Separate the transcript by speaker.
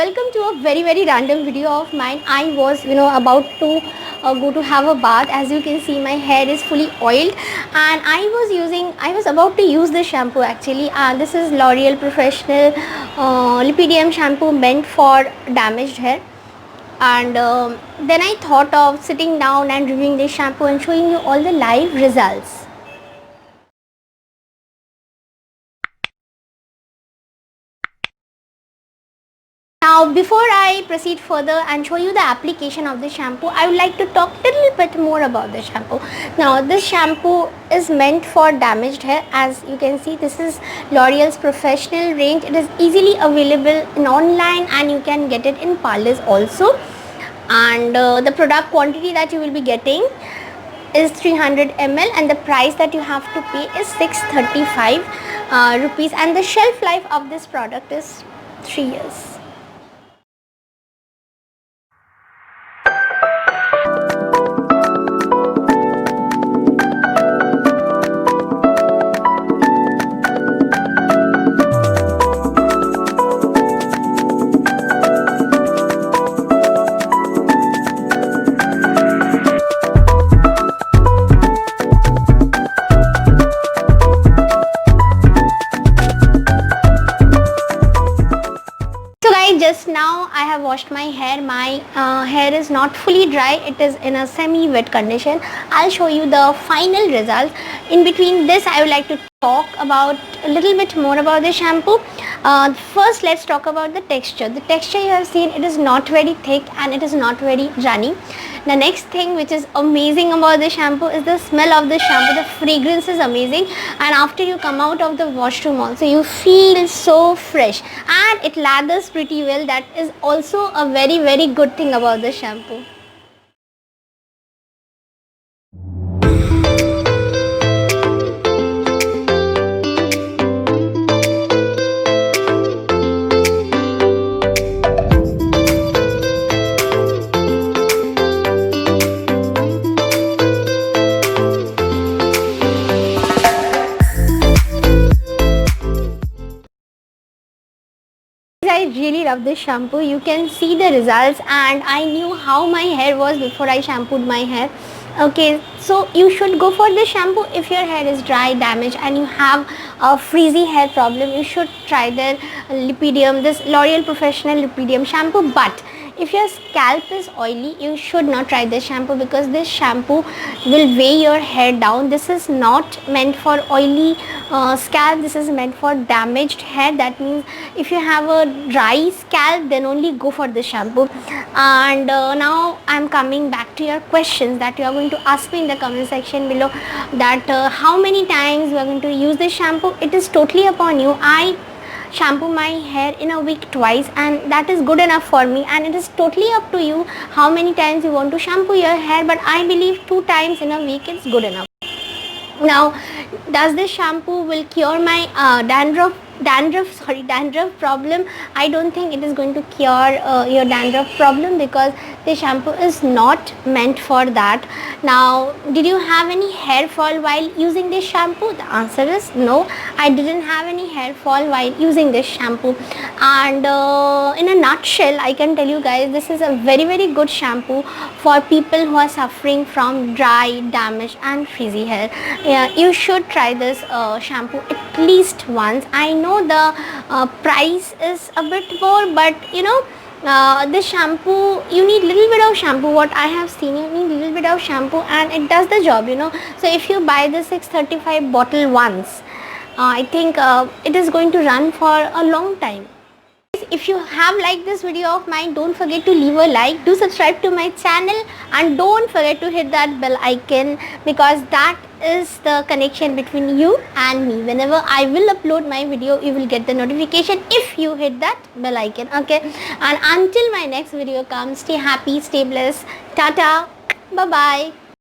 Speaker 1: welcome to a very random video of mine. I was about to go to have a bath. As you can see, my hair is fully oiled and I was about to use this shampoo actually. This is L'Oreal Professional Lipidium shampoo meant for damaged hair. And then I thought of sitting down and reviewing this shampoo and showing you all the live results. Now before I proceed further and show you the application of the shampoo, I would like to talk a little bit more about the shampoo. Now this shampoo is meant for damaged hair. As you can see, this is L'Oreal's professional range. It is easily available in online and you can get it in parlors also. And the product quantity that you will be getting is 300 ml and the price that you have to pay is 635 rupees, and the shelf life of this product is 3 years. Just now I have washed my hair. My hair is not fully dry, it is in a semi wet condition. I'll show you the final results. In between this, I would like to talk about a little bit more about the shampoo. First let's talk about the texture. The texture you have seen, it is not very thick and it is not very runny. The next thing which is amazing about the shampoo is the smell of the shampoo. The fragrance is amazing, and after you come out of the washroom also you feel so fresh and it lathers pretty well. That is also a very good thing about the shampoo. I really love this shampoo. You can see the results, and I knew how my hair was before I shampooed my hair. Okay, so you should go for this shampoo if your hair is dry, damaged and you have a frizzy hair problem. You should try the Lipidium, this L'Oreal Professional Lipidium shampoo. But if your scalp is oily, you should not try this shampoo because this shampoo will weigh your hair down. This is not meant for oily scalp. This is meant for damaged hair. That means if you have a dry scalp, then only go for this shampoo. And now I'm coming back to your questions that you are going to ask me in the comment section below, that how many times you are going to use this shampoo. It is totally upon you. I shampoo my hair in a week twice and that is good enough for me, and it is totally up to you how many times you want to shampoo your hair, but I believe 2 times in a week is good enough. Now, does this shampoo will cure my dandruff problem? I don't think it is going to cure your dandruff problem because the shampoo is not meant for that. Now, did you have any hair fall while using this shampoo? The answer is no, I didn't have any hair fall while using this shampoo. And in a nutshell, I can tell you guys, this is a very good shampoo for people who are suffering from dry, damaged and frizzy hair. You should try this shampoo at least once. I know the price is a bit more, but this shampoo, you need little bit of shampoo. What I have seen, you need little bit of shampoo and it does the job. So if you buy the 635 bottle once, I think it is going to run for a long time. If you have liked this video of mine, don't forget to leave a like, do subscribe to my channel and don't forget to hit that bell icon, because that is the connection between you and me. Whenever I will upload my video, you will get the notification if you hit that bell icon. Okay, and until my next video comes, stay happy, stay blessed, tata, bye bye.